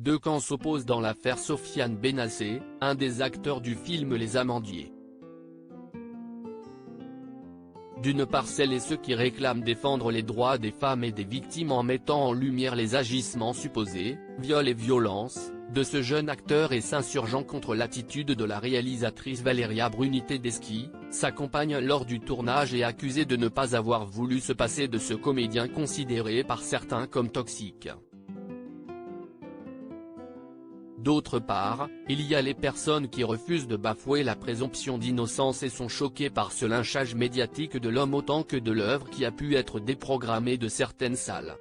Deux camps s'opposent dans l'affaire Sofiane Benassé, un des acteurs du film Les Amandiers. D'une part celles et ceux qui réclament défendre les droits des femmes et des victimes en mettant en lumière les agissements supposés, viols et violences, de ce jeune acteur et s'insurgeant contre l'attitude de la réalisatrice Valéria Bruni Tedeschi, sa compagne lors du tournage et accusée de ne pas avoir voulu se passer de ce comédien considéré par certains comme toxique. D'autre part, il y a les personnes qui refusent de bafouer la présomption d'innocence et sont choquées par ce lynchage médiatique de l'homme autant que de l'œuvre qui a pu être déprogrammée de certaines salles.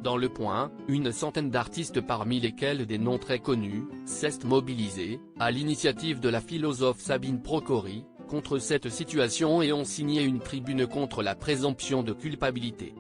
Dans Le Point, une centaine d'artistes parmi lesquels des noms très connus, s'est mobilisés, à l'initiative de la philosophe Sabine Procori, contre cette situation et ont signé une tribune contre la présomption de culpabilité.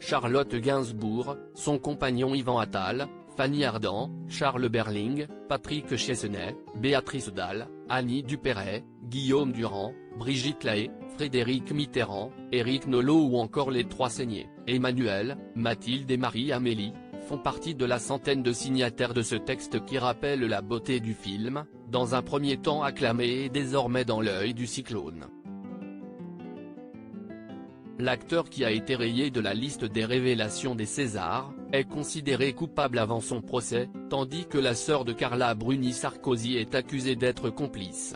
Charlotte Gainsbourg, son compagnon Yvan Attal, Fanny Ardant, Charles Berling, Patrick Chesney, Béatrice Dalle, Annie Dupéret, Guillaume Durand, Brigitte Lahaie, Frédéric Mitterrand, Éric Nolot ou encore les Trois Saignets, Emmanuel, Mathilde et Marie-Amélie, font partie de la centaine de signataires de ce texte qui rappelle la beauté du film, dans un premier temps acclamé et désormais dans l'œil du cyclone. L'acteur qui a été rayé de la liste des révélations des Césars, est considéré coupable avant son procès, tandis que la sœur de Carla Bruni Sarkozy est accusée d'être complice.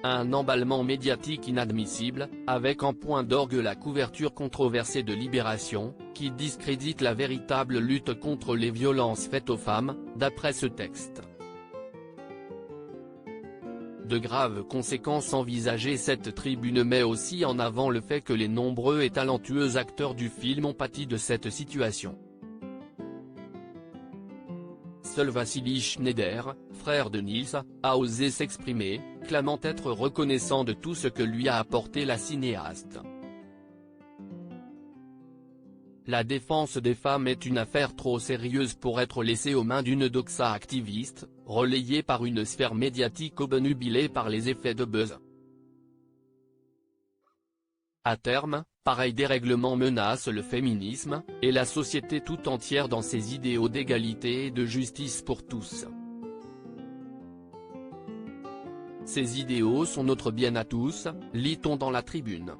Un emballement médiatique inadmissible, avec en point d'orgue la couverture controversée de Libération, qui discrédite la véritable lutte contre les violences faites aux femmes, d'après ce texte. De graves conséquences envisagées. Cette tribune met aussi en avant le fait que les nombreux et talentueux acteurs du film ont pâti de cette situation. Seul Vassili Schneider, frère de Nils, a osé s'exprimer, clamant être reconnaissant de tout ce que lui a apporté la cinéaste. La défense des femmes est une affaire trop sérieuse pour être laissée aux mains d'une doxa activiste, relayée par une sphère médiatique obnubilée par les effets de buzz. À terme, pareil dérèglement menace le féminisme, et la société tout entière dans ses idéaux d'égalité et de justice pour tous. Ces idéaux sont notre bien à tous, lit-on dans la tribune.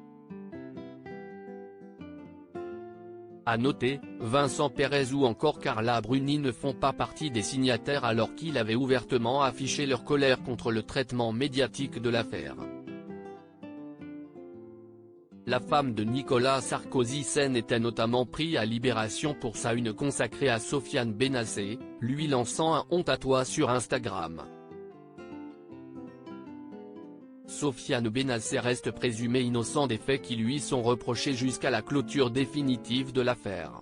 À noter, Vincent Perez ou encore Carla Bruni ne font pas partie des signataires alors qu'ils avaient ouvertement affiché leur colère contre le traitement médiatique de l'affaire. La femme de Nicolas Sarkozy s'en était notamment pris à Libération pour sa une consacrée à Sofiane Benassé, lui lançant un « honte à toi » sur Instagram. Sofiane Benassé reste présumé innocent des faits qui lui sont reprochés jusqu'à la clôture définitive de l'affaire.